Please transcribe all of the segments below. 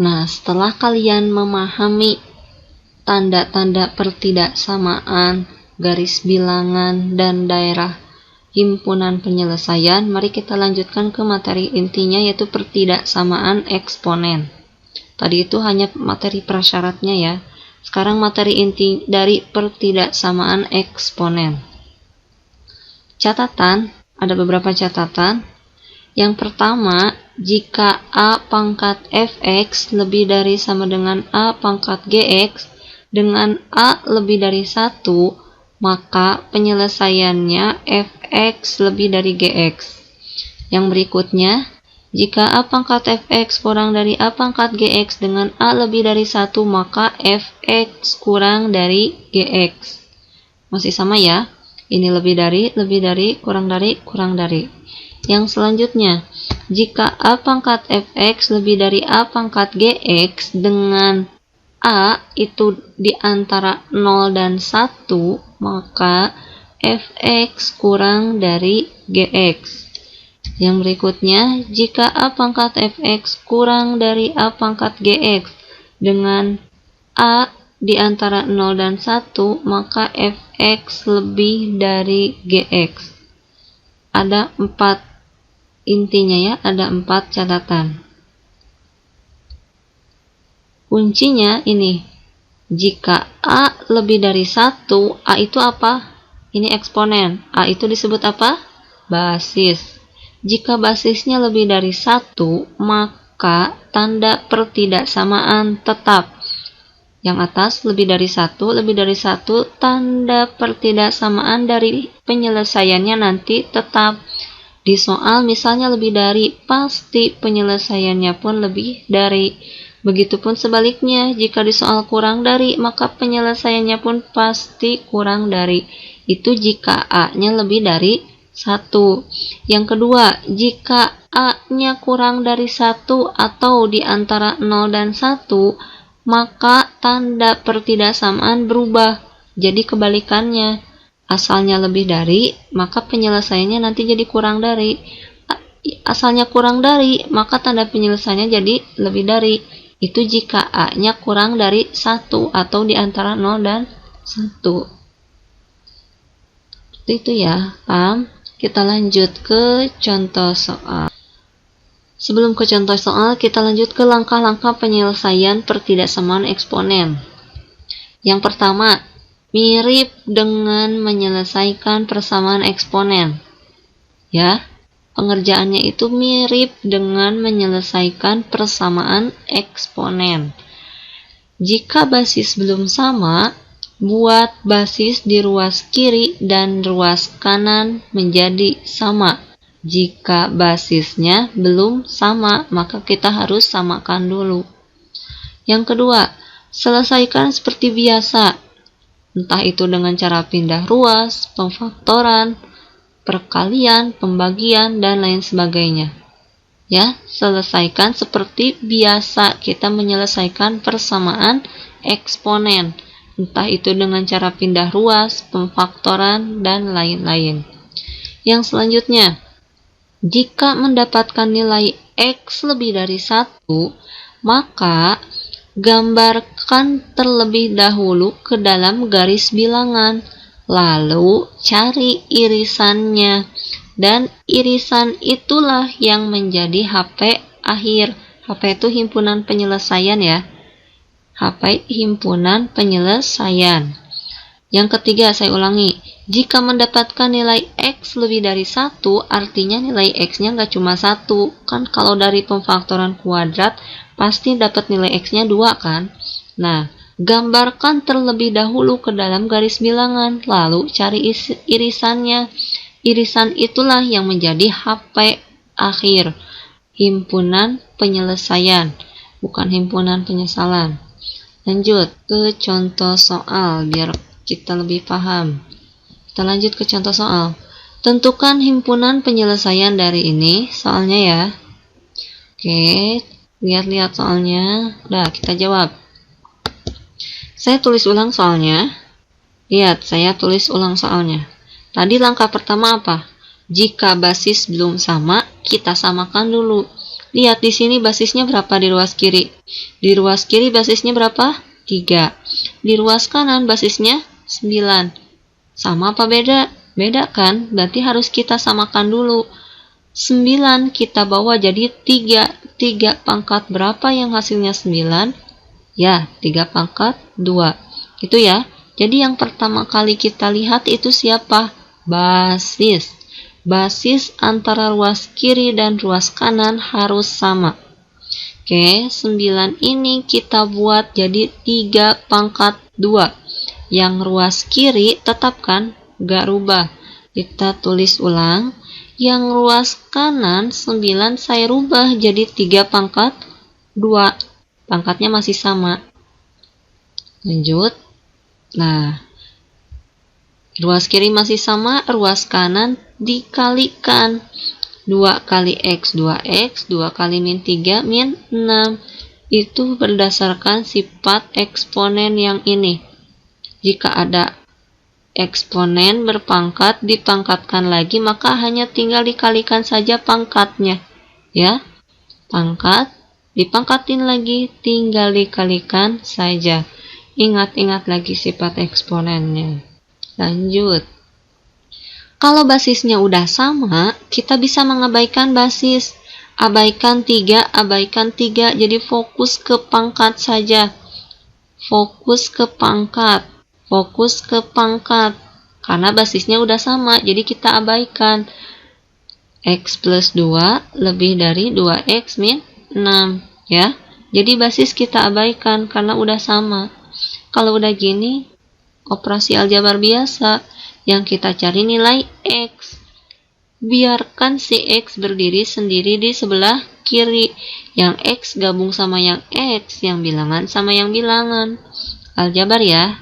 Nah, setelah kalian memahami tanda-tanda pertidaksamaan, garis bilangan, dan daerah himpunan penyelesaian, mari kita lanjutkan ke materi intinya, yaitu pertidaksamaan eksponen. Tadi itu hanya materi prasyaratnya ya. Sekarang materi inti dari pertidaksamaan eksponen. Catatan, ada beberapa catatan. Yang pertama, jika A pangkat fx lebih dari sama dengan A pangkat gx dengan A lebih dari 1, maka penyelesaiannya fx lebih dari gx. Yang berikutnya, jika A pangkat fx kurang dari A pangkat gx dengan A lebih dari 1, maka fx kurang dari gx. Masih sama ya, ini lebih dari, kurang dari. Yang selanjutnya, jika A pangkat fx lebih dari A pangkat gx dengan A itu di antara 0 dan 1, maka fx kurang dari gx. Yang berikutnya, jika A pangkat fx kurang dari A pangkat gx dengan A di antara 0 dan 1, maka fx lebih dari gx. Ada 4 intinya ya, ada 4 catatan. Kuncinya ini, jika A lebih dari 1, A itu apa? Ini eksponen. A itu disebut apa? Basis. Jika basisnya lebih dari 1, maka tanda pertidaksamaan tetap. Yang atas lebih dari 1, tanda pertidaksamaan dari penyelesaiannya nanti tetap. Di soal misalnya lebih dari, pasti penyelesaiannya pun lebih dari. Begitupun sebaliknya, jika di soal kurang dari, maka penyelesaiannya pun pasti kurang dari. Itu jika A-nya lebih dari 1. Yang kedua, jika A-nya kurang dari 1 atau di antara 0 dan 1, maka tanda pertidaksamaan berubah. Jadi kebalikannya. Asalnya lebih dari, maka penyelesaiannya nanti jadi kurang dari. Asalnya kurang dari, maka tanda penyelesaiannya jadi lebih dari. Itu jika A-nya kurang dari 1 atau di antara 0 dan 1. Itu ya, paham? Kita lanjut ke contoh soal. Sebelum ke contoh soal, kita lanjut ke langkah-langkah penyelesaian pertidaksamaan eksponen. Yang pertama, mirip dengan menyelesaikan persamaan eksponen. Ya, pengerjaannya itu mirip dengan menyelesaikan persamaan eksponen. Jika basis belum sama, buat basis di ruas kiri dan ruas kanan menjadi sama. Jika basisnya belum sama, maka kita harus samakan dulu. Yang kedua, selesaikan seperti biasa. Entah itu dengan cara pindah ruas, pemfaktoran, perkalian, pembagian, dan lain sebagainya. Ya, selesaikan seperti biasa kita menyelesaikan persamaan eksponen. Entah itu dengan cara pindah ruas, pemfaktoran, dan lain-lain. Yang selanjutnya, jika mendapatkan nilai X lebih dari 1, maka gambarkan terlebih dahulu ke dalam garis bilangan, lalu cari irisannya, dan irisan itulah yang menjadi HP akhir. HP itu himpunan penyelesaian ya, HP himpunan penyelesaian. Yang ketiga, saya ulangi, jika mendapatkan nilai X lebih dari 1, artinya nilai X-nya nggak cuma 1, kan kalau dari pemfaktoran kuadrat pasti dapat nilai X-nya 2 kan. Nah, gambarkan terlebih dahulu ke dalam garis bilangan, lalu cari irisannya. Irisan itulah yang menjadi HP akhir, himpunan penyelesaian, bukan himpunan penyesalan. Lanjut ke contoh soal, biar kita lebih paham. Kita lanjut ke contoh soal. Tentukan himpunan penyelesaian dari ini, soalnya ya. Oke, lihat-lihat soalnya. Udah, kita jawab. Saya tulis ulang soalnya. Lihat, saya tulis ulang soalnya. Tadi langkah pertama apa? Jika basis belum sama, kita samakan dulu. Lihat di sini basisnya berapa di ruas kiri? Di ruas kiri basisnya berapa? 3. Di ruas kanan basisnya 9. Sama apa beda? Beda kan? Berarti harus kita samakan dulu. 9 kita bawa jadi 3. 3 pangkat berapa yang hasilnya 9? Ya, 3 pangkat 2. Itu ya. Jadi yang pertama kali kita lihat itu siapa? Basis. Basis antara ruas kiri dan ruas kanan harus sama. Oke, 9 ini kita buat jadi 3 pangkat 2. Yang ruas kiri tetap kan? Gak rubah. Kita tulis ulang. Yang ruas kanan 9 saya rubah jadi 3 pangkat 2. Pangkatnya masih sama. Lanjut. Nah, ruas kiri masih sama, ruas kanan dikalikan. 2 kali X, 2X, 2 kali min 3, min 6. Itu berdasarkan sifat eksponen yang ini. Jika ada eksponen berpangkat dipangkatkan lagi, maka hanya tinggal dikalikan saja pangkatnya. Ya, pangkat dipangkatin lagi, tinggal dikalikan saja. Ingat-ingat lagi sifat eksponennya. Lanjut. Kalau basisnya udah sama, kita bisa mengabaikan basis. Abaikan 3, abaikan 3. Jadi fokus ke pangkat saja. Fokus ke pangkat. Fokus ke pangkat. Karena basisnya udah sama, jadi kita abaikan. X plus 2 lebih dari 2X min 6. Ya. Jadi basis kita abaikan karena udah sama. Kalau udah gini, operasi aljabar biasa. Yang kita cari nilai X. Biarkan si X berdiri sendiri di sebelah kiri. Yang X gabung sama yang X, yang bilangan sama yang bilangan. Aljabar ya.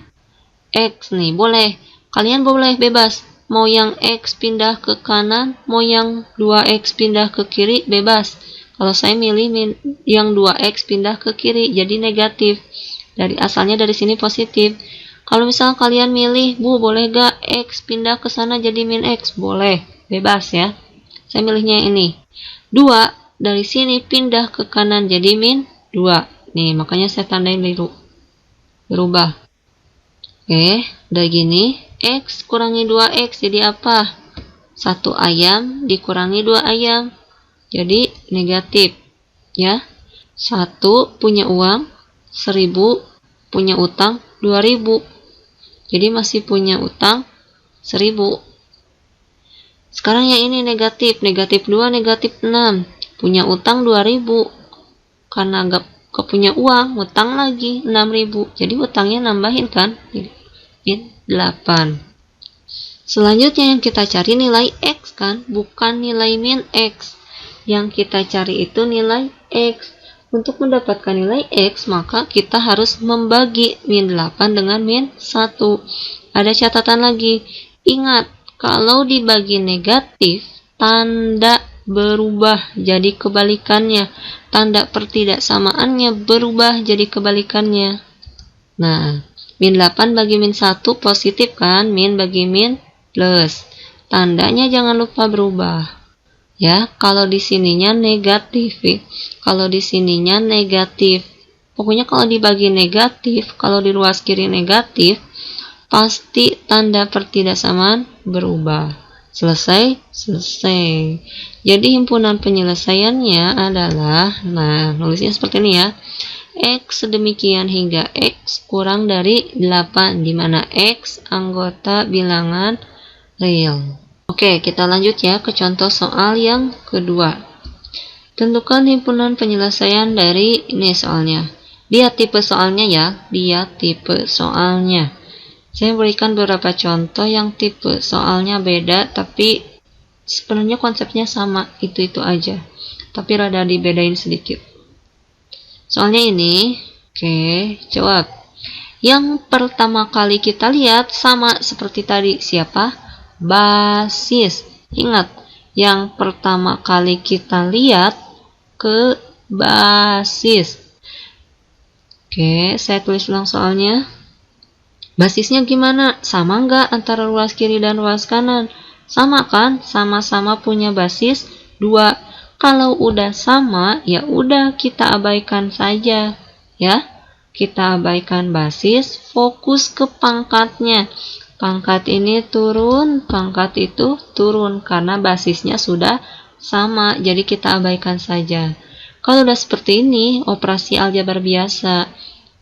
X nih, boleh. Kalian boleh bebas. Mau yang X pindah ke kanan, mau yang 2X pindah ke kiri, bebas. Kalau saya milih yang 2X pindah ke kiri, jadi negatif. Dari asalnya dari sini positif. Kalau misalnya kalian milih, Bu, boleh gak X pindah ke sana jadi min X? Boleh, bebas ya. Saya milihnya yang ini. 2 dari sini pindah ke kanan jadi min 2. Nih, makanya saya tandain biru. Berubah. Oke, udah gini. X kurangi 2X jadi apa? 1 ayam dikurangi 2 ayam. Jadi negatif. Ya. 1 punya uang 1000, punya utang 2000. Jadi masih punya utang 1000. Sekarang yang ini negatif. Negatif 2, negatif 6. Punya utang 2000. Karena gak punya uang, utang lagi 6000. Jadi utangnya nambahin kan? Min 8. Selanjutnya yang kita cari nilai X kan? Bukan nilai min X. Yang kita cari itu nilai X. Untuk mendapatkan nilai X, maka kita harus membagi min 8 dengan min 1. Ada catatan lagi. Ingat, kalau dibagi negatif, tanda berubah jadi kebalikannya. Tanda pertidaksamaannya berubah jadi kebalikannya. Nah, min 8 bagi min 1 positif kan? Min bagi min plus. Tandanya jangan lupa berubah. Ya, kalau di sininya negatif. Kalau di sininya negatif. Pokoknya kalau dibagi negatif, kalau di ruas kiri negatif, pasti tanda pertidaksamaan berubah. Selesai? Selesai. Jadi himpunan penyelesaiannya adalah, nah, nulisnya seperti ini ya. X sedemikian hingga X kurang dari 8, di mana X anggota bilangan real. Oke, kita lanjut ya ke contoh soal yang kedua. Tentukan himpunan penyelesaian dari ini soalnya. Lihat tipe soalnya ya, lihat tipe soalnya. Saya berikan beberapa contoh yang tipe soalnya beda, tapi sebenarnya konsepnya sama, itu aja. Tapi rada dibedain sedikit. Soalnya ini, oke, jawab. Yang pertama kali kita lihat sama seperti tadi, siapa? Basis. Ingat, yang pertama kali kita lihat ke basis. Oke, saya tulis ulang soalnya. Basisnya gimana? Sama nggak antara ruas kiri dan ruas kanan? Sama kan? Sama-sama punya basis 2. Kalau udah sama, ya udah kita abaikan saja, ya. Kita abaikan basis, fokus ke pangkatnya. Pangkat ini turun, pangkat itu turun karena basisnya sudah sama, jadi kita abaikan saja. Kalau udah seperti ini, operasi aljabar biasa.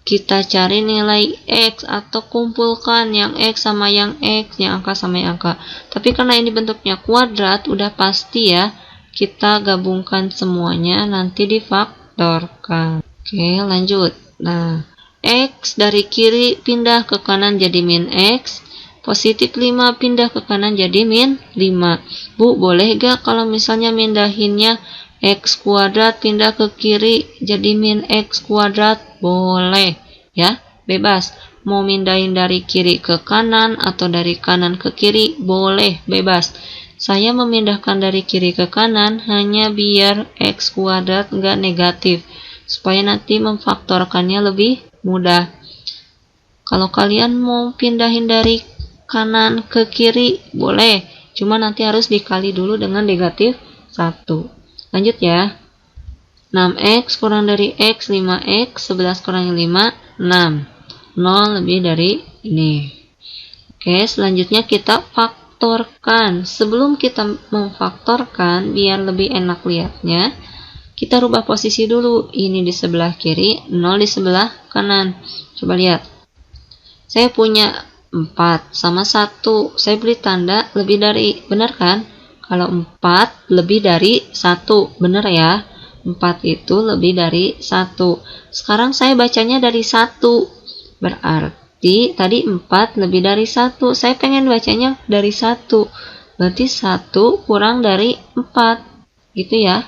Kita cari nilai X atau kumpulkan yang X sama yang X, yang angka sama yang angka. Tapi karena ini bentuknya kuadrat, udah pasti ya, kita gabungkan semuanya, nanti difaktorkan. Oke, lanjut. Nah, X dari kiri pindah ke kanan jadi min X, positif 5 pindah ke kanan jadi min 5. Bu, boleh gak kalau misalnya mindahinnya X kuadrat pindah ke kiri jadi min X kuadrat? Boleh, ya, bebas. Mau mindahin dari kiri ke kanan atau dari kanan ke kiri, boleh, bebas. Saya memindahkan dari kiri ke kanan hanya biar X kuadrat nggak negatif, supaya nanti memfaktorkannya lebih mudah. Kalau kalian mau pindahin dari kanan ke kiri, boleh. Cuma nanti harus dikali dulu dengan negatif 1. Lanjut ya. 6X kurang dari X, 5X, 11 kurangi 5, 6. 0 lebih dari ini. Oke, selanjutnya kita faktorkan. Sebelum kita memfaktorkan, biar lebih enak lihatnya, kita rubah posisi dulu. Ini di sebelah kiri, 0 di sebelah kanan. Coba lihat. Saya punya 4 sama 1. Saya beri tanda lebih dari, benar kan? Kalau 4 lebih dari 1, benar ya? 4 itu lebih dari 1. Sekarang saya bacanya dari 1. Berarti tadi 4 lebih dari 1. Saya pengen bacanya dari 1. Berarti 1 kurang dari 4. Gitu ya.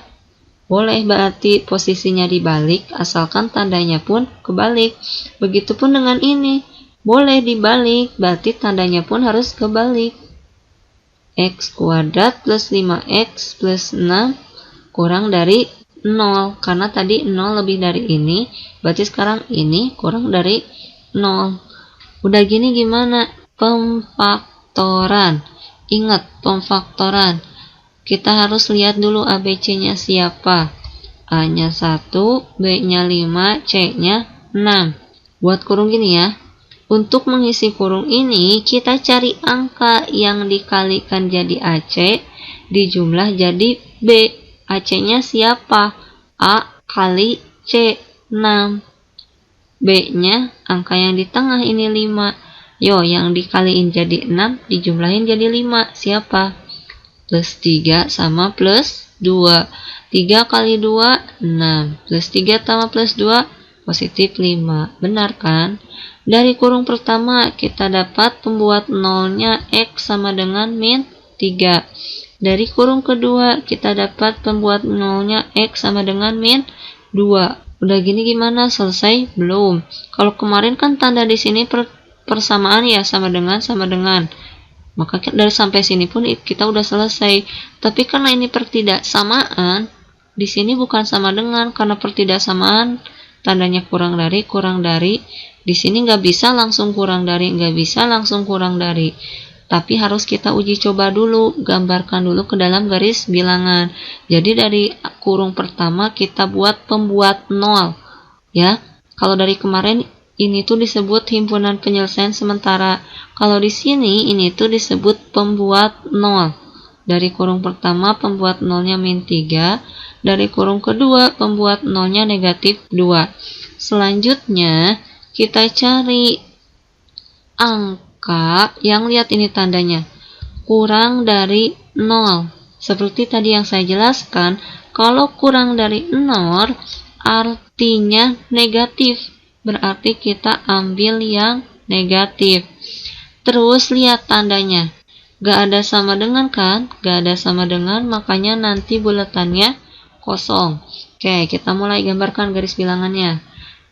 Boleh berarti posisinya dibalik, asalkan tandanya pun kebalik. Begitupun dengan ini. Boleh dibalik, berarti tandanya pun harus kebalik. X kuadrat plus 5X plus 6 kurang dari 0. Karena tadi 0 lebih dari ini, berarti sekarang ini kurang dari 0. Udah gini gimana? Pemfaktoran. Ingat, pemfaktoran. Kita harus lihat dulu ABC-nya siapa. A-nya 1, B-nya 5, C-nya 6. Buat kurung gini ya. Untuk mengisi kurung ini, kita cari angka yang dikalikan jadi AC, dijumlah jadi B. AC-nya siapa? A kali C, 6. B-nya angka yang di tengah ini 5. Yo, yang dikaliin jadi 6, dijumlahin jadi 5. Siapa? Plus 3 sama plus 2. 3 kali 2, 6. Plus 3 tambah plus 2, positif 5. Benar kan? Dari kurung pertama kita dapat pembuat nolnya X sama dengan min 3. Dari kurung kedua kita dapat pembuat nolnya X sama dengan min 2. Udah gini gimana? Selesai? Belum. Kalau kemarin kan tanda di sini persamaan ya, sama dengan. Maka dari sampai sini pun kita udah selesai. Tapi karena ini pertidaksamaan, di sini bukan sama dengan, karena pertidaksamaan tandanya kurang dari. Di sini nggak bisa langsung kurang dari, tapi harus kita uji coba dulu, gambarkan dulu ke dalam garis bilangan. Jadi dari kurung pertama kita buat pembuat nol, ya. Kalau dari kemarin ini tuh disebut himpunan penyelesaian sementara. Kalau di sini ini tuh disebut pembuat nol. Dari kurung pertama pembuat nolnya min 3, dari kurung kedua pembuat nolnya negatif 2. Selanjutnya kita cari angka yang, lihat ini tandanya, kurang dari 0. Seperti tadi yang saya jelaskan, kalau kurang dari 0 artinya negatif. Berarti kita ambil yang negatif. Terus lihat tandanya. Gak ada sama dengan kan? Gak ada sama dengan, makanya nanti buletannya kosong. Oke, kita mulai gambarkan garis bilangannya.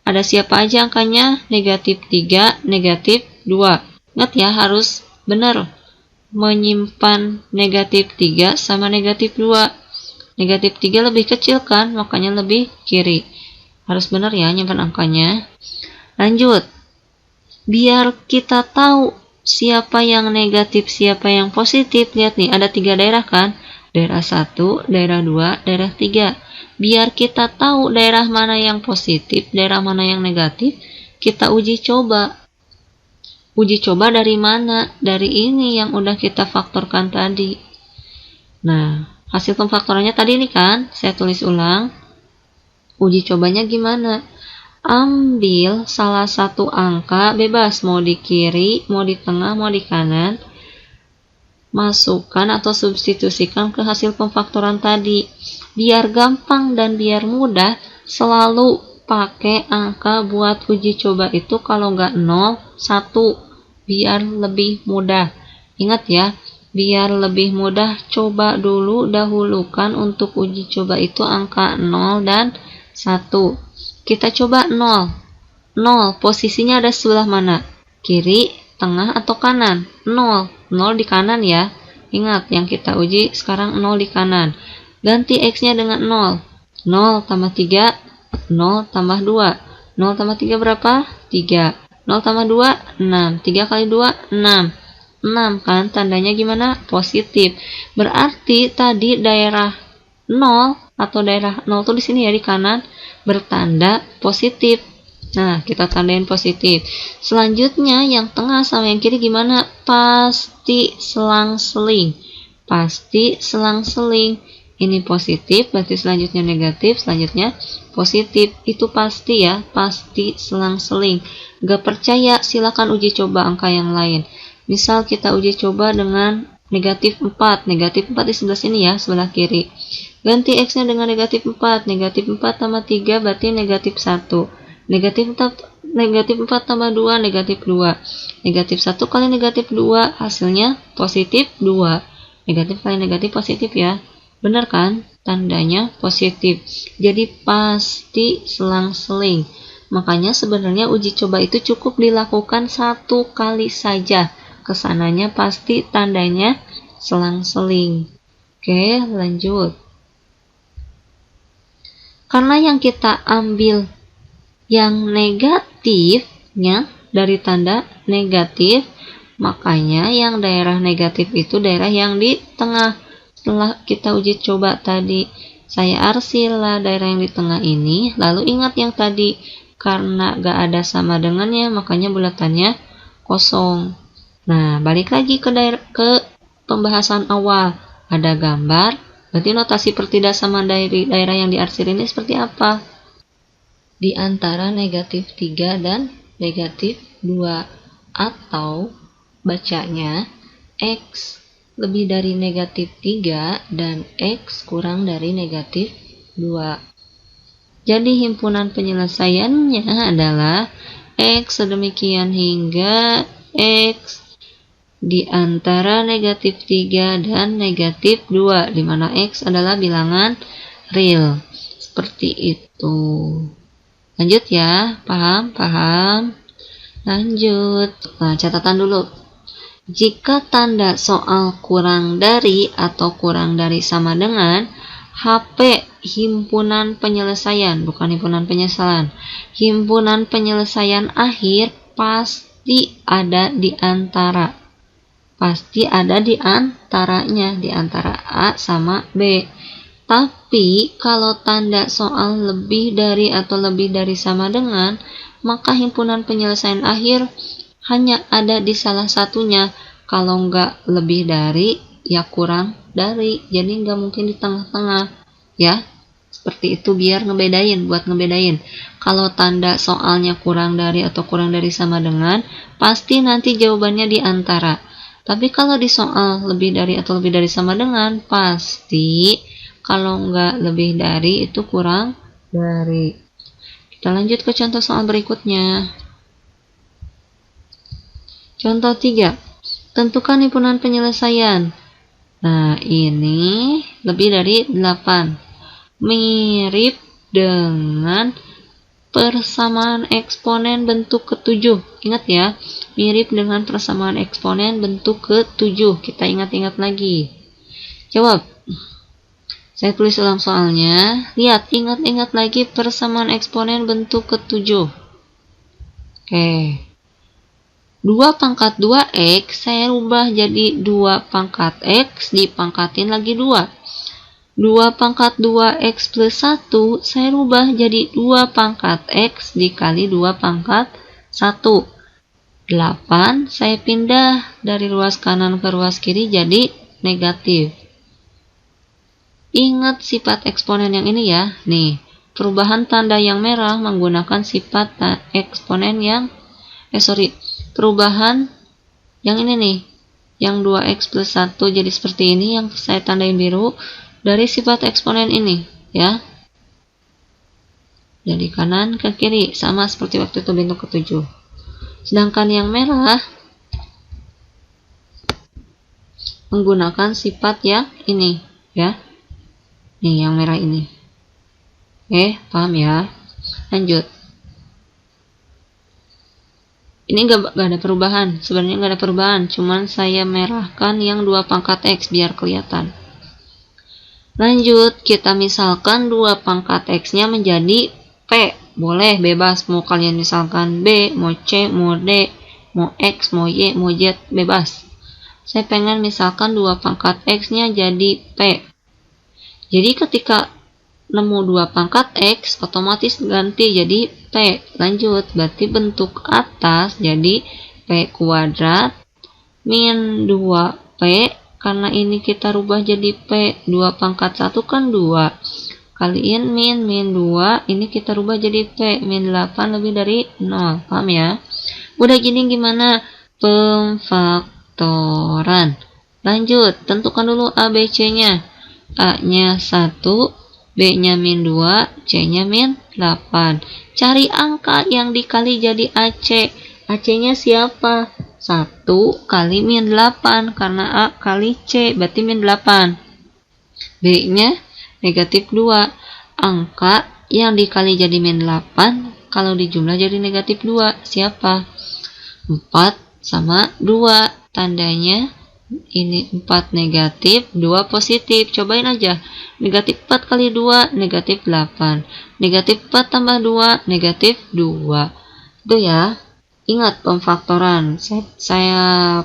Ada siapa aja angkanya? Negatif 3, negatif 2. Ingat ya, harus benar menyimpan negatif 3 sama negatif 2. Negatif 3 lebih kecil kan, makanya lebih kiri. Harus benar ya nyimpan angkanya. Lanjut. Biar kita tahu siapa yang negatif, siapa yang positif. Lihat nih, ada 3 daerah kan? daerah 1, daerah 2, daerah 3. Biar kita tahu daerah mana yang positif, daerah mana yang negatif, kita uji coba. Uji coba dari mana? Dari ini yang udah kita faktorkan tadi. Nah, hasil pemfaktorannya tadi ini kan, saya tulis ulang. Uji cobanya gimana? Ambil salah satu angka bebas, mau di kiri, mau di tengah, mau di kanan. Masukkan atau substitusikan ke hasil pemfaktoran tadi. Biar gampang dan biar mudah, selalu pakai angka buat uji coba itu kalau nggak 0, 1. Biar lebih mudah. Ingat ya, biar lebih mudah, coba dulu dahulukan untuk uji coba itu angka 0 dan 1. Kita coba 0. 0 posisinya ada sebelah mana? Kiri, tengah, atau kanan? 0. 0 di kanan ya. Ingat yang kita uji sekarang 0 di kanan. Ganti X-nya dengan 0. 0 tambah 3, 0 tambah 2. 0 tambah 3 berapa? 3. 0 tambah 2, 6. 3 kali 2, 6. 6 kan, tandanya gimana? Positif. Berarti tadi daerah 0 atau daerah 0 tuh di sini ya, di kanan, bertanda positif. Nah, kita tandain positif. Selanjutnya yang tengah sama yang kiri gimana? Pasti selang-seling. Pasti selang-seling. Ini positif, berarti selanjutnya negatif, selanjutnya positif. Itu pasti ya, pasti selang-seling. Gak percaya, silakan uji coba angka yang lain. Misal kita uji coba dengan negatif 4. Negatif 4 di sebelah sini ya, sebelah kiri. Ganti X-nya dengan negatif 4. Negatif 4 tambah 3 berarti negatif 1. Negatif 4 tambah 2, negatif 2. Negatif 1 kali negatif 2, hasilnya positif 2. Negatif kali negatif positif ya. Benar kan? Tandanya positif. Jadi pasti selang-seling. Makanya sebenarnya uji coba itu cukup dilakukan 1 kali saja. Kesananya pasti tandanya selang-seling. Oke, lanjut. Karena yang kita ambil yang negatifnya dari tanda negatif, makanya yang daerah negatif itu daerah yang di tengah. Setelah kita uji coba tadi, saya arsilah daerah yang di tengah ini, lalu ingat yang tadi, karena gak ada sama dengannya, makanya bulatannya kosong. Nah, balik lagi ke pembahasan awal. Ada gambar, berarti notasi pertidaksamaan dari daerah yang diarsir ini seperti apa? Di antara negatif 3 dan negatif 2, atau bacanya X lebih dari negatif 3 dan X kurang dari negatif 2. Jadi himpunan penyelesaiannya adalah X sedemikian hingga X di antara negatif 3 dan negatif 2, di mana X adalah bilangan real. Seperti itu. Lanjut ya, paham? Lanjut. Nah, catatan dulu. Jika tanda soal kurang dari atau kurang dari sama dengan, HP himpunan penyelesaian, bukan himpunan penyesalan. Himpunan penyelesaian akhir pasti ada di antara. Pasti ada di antaranya, di antara A sama B. Tapi kalau tanda soal lebih dari atau lebih dari sama dengan, maka himpunan penyelesaian akhir hanya ada di salah satunya. Kalau nggak lebih dari, ya kurang dari. Jadi nggak mungkin di tengah-tengah. Ya, seperti itu biar buat ngebedain. Kalau tanda soalnya kurang dari atau kurang dari sama dengan, pasti nanti jawabannya di antara. Tapi kalau di soal lebih dari atau lebih dari sama dengan, pasti kalau nggak lebih dari itu kurang dari. Kita lanjut ke contoh soal berikutnya. Contoh 3. Tentukan himpunan penyelesaian. Nah, ini lebih dari 8. Mirip dengan persamaan eksponen bentuk ke-7. Ingat ya, mirip dengan persamaan eksponen bentuk ke-7. Kita ingat-ingat lagi. Jawab. Saya tulis ulang soalnya. Lihat, ingat-ingat lagi persamaan eksponen bentuk ke-7. Oke. 2 pangkat 2X, saya rubah jadi 2 pangkat X dipangkatin lagi 2. 2 pangkat 2x plus 1 saya rubah jadi 2 pangkat x dikali 2 pangkat 1. 8 saya pindah dari ruas kanan ke ruas kiri jadi negatif. Ingat sifat eksponen yang ini ya. Nih, perubahan tanda yang merah menggunakan sifat eksponen yang perubahan yang ini nih. Yang 2x plus 1 jadi seperti ini yang saya tandain biru dari sifat eksponen ini ya. Jadi kanan ke kiri sama seperti waktu itu bentuk ke-7. Sedangkan yang merah menggunakan sifat yang ini ya. Nih yang merah ini. Paham ya? Lanjut. Ini gak ada perubahan. Sebenarnya gak ada perubahan. Cuman saya merahkan yang 2 pangkat X biar kelihatan. Lanjut. Kita misalkan 2 pangkat X-nya menjadi P. Boleh, bebas. Mau kalian misalkan B, mau C, mau D, mau X, mau Y, mau Z. Bebas. Saya pengen misalkan 2 pangkat X-nya jadi P. Jadi ketika nemu 2 pangkat X, otomatis ganti jadi P. Lanjut, berarti bentuk atas jadi P kuadrat min 2P. Karena ini kita rubah jadi P. 2 pangkat 1 kan 2. Kaliin min 2. Ini kita rubah jadi P. Min 8 lebih dari 0. Paham ya? Udah gini gimana? Pemfaktoran. Lanjut, tentukan dulu A, B, C-nya. A-nya 1, B-nya min 2, C-nya min 8. Cari angka yang dikali jadi AC. AC-nya siapa? 1 kali min 8, karena A kali C, berarti min 8. B-nya negatif 2. Angka yang dikali jadi min 8, kalau dijumlah jadi negatif 2. Siapa? 4 sama 2. Tandanya ini 4 negatif, 2 positif. Cobain aja. Negatif 4 kali 2, negatif 8. Negatif 4 tambah 2, negatif 2. Itu ya. Ingat pemfaktoran. Saya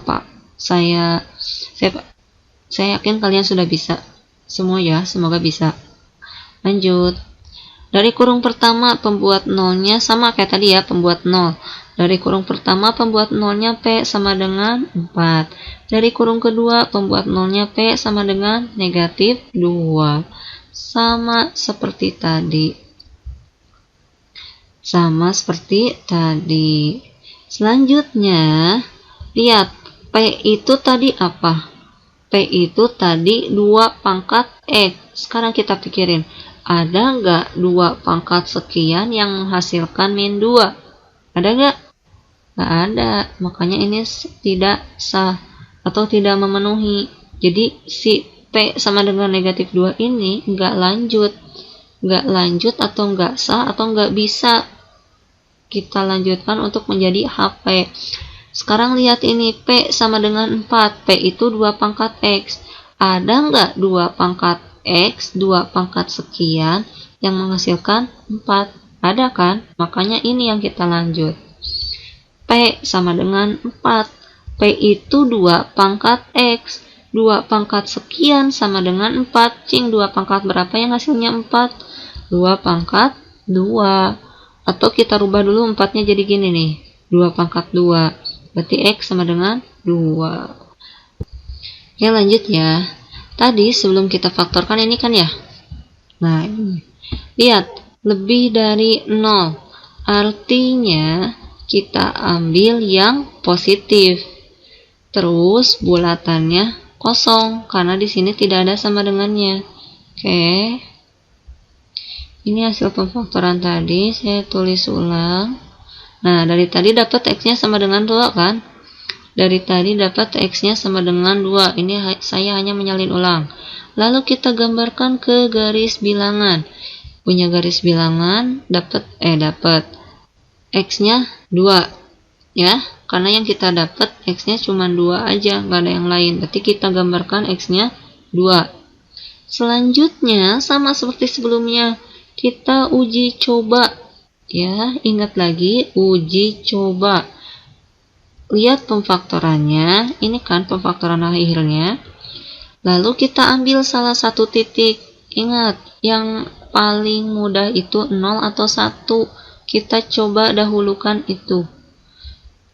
yakin kalian sudah bisa. Semua ya, semoga bisa. Lanjut. Dari kurung pertama pembuat nolnya sama kayak tadi ya, pembuat 0. Dari kurung pertama pembuat nolnya P sama dengan 4. Dari kurung kedua pembuat nolnya P sama dengan negatif 2. Sama seperti tadi. Selanjutnya, lihat P itu tadi apa? P itu tadi 2 pangkat X. Sekarang kita pikirin, ada nggak 2 pangkat sekian yang menghasilkan min 2? Ada nggak? Nggak ada. Makanya ini tidak sah atau tidak memenuhi. Jadi si P sama dengan negatif 2 ini nggak lanjut. Nggak lanjut atau nggak sah atau nggak bisa kita lanjutkan untuk menjadi HP. Sekarang lihat ini, P sama dengan 4. P itu 2 pangkat X. Ada nggak 2 pangkat X, 2 pangkat sekian yang menghasilkan 4? Ada kan? Makanya ini yang kita lanjut. P sama dengan 4. P itu 2 pangkat X. 2 pangkat sekian sama dengan 4. 2 pangkat berapa yang hasilnya 4? 2 pangkat 2. Atau kita rubah dulu 4-nya jadi gini nih. 2 pangkat 2. Berarti X sama dengan 2. Oke, lanjut ya. Tadi sebelum kita faktorkan ini kan ya. Nah, ini. Lihat, lebih dari 0. Artinya kita ambil yang positif. Terus bulatannya kosong karena di sini tidak ada sama dengannya. Oke. Ini hasil pemfaktoran tadi, saya tulis ulang. Nah, dari tadi dapat X-nya sama dengan 2 kan? Dari tadi dapat X-nya sama dengan 2. Ini saya hanya menyalin ulang. Lalu kita gambarkan ke garis bilangan. Punya garis bilangan dapat X-nya 2. Ya, karena yang kita dapat X-nya cuma 2 aja, nggak ada yang lain. Berarti kita gambarkan X-nya 2. Selanjutnya sama seperti sebelumnya, kita uji coba. Ya, ingat lagi uji coba. Lihat pemfaktorannya. Ini kan pemfaktoran akhirnya. Lalu kita ambil salah satu titik. Ingat, yang paling mudah itu 0 atau 1. Kita coba dahulukan itu.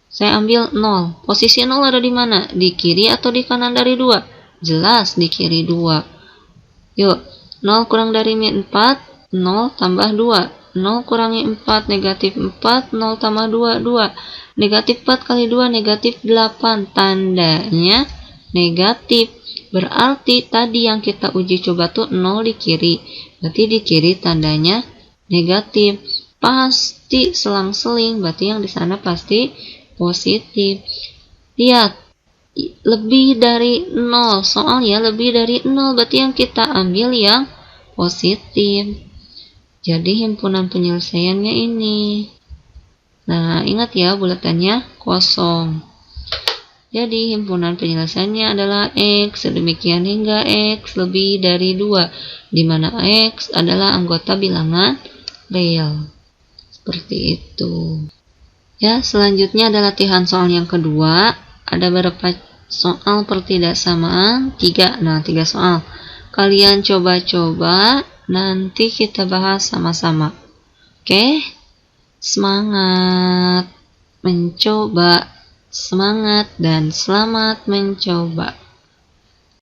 Saya ambil 0. Posisi 0 ada di mana? Di kiri atau di kanan dari 2? Jelas di kiri 2. Yuk, 0 kurang dari 4, 0 tambah 2. 0 kurangi 4, negatif 4, 0 tambah 2, 2. Negatif 4 kali 2, negatif 8. Tandanya negatif. Berarti tadi yang kita uji coba tuh 0 di kiri. Berarti di kiri tandanya negatif. Pasti selang-seling, berarti yang di sana pasti positif. Lihat, lebih dari 0. Soalnya lebih dari 0, berarti yang kita ambil yang positif. Jadi himpunan penyelesaiannya ini. Nah, ingat ya, buletannya kosong. Jadi himpunan penyelesaiannya adalah X, sedemikian hingga X lebih dari 2, di mana X adalah anggota bilangan real. Seperti itu. Ya, selanjutnya adalah latihan soal yang kedua. Ada beberapa soal pertidaksamaan, 3. Nah, 3 soal. Kalian coba-coba, nanti kita bahas sama-sama. Oke? Semangat mencoba. Semangat dan selamat mencoba.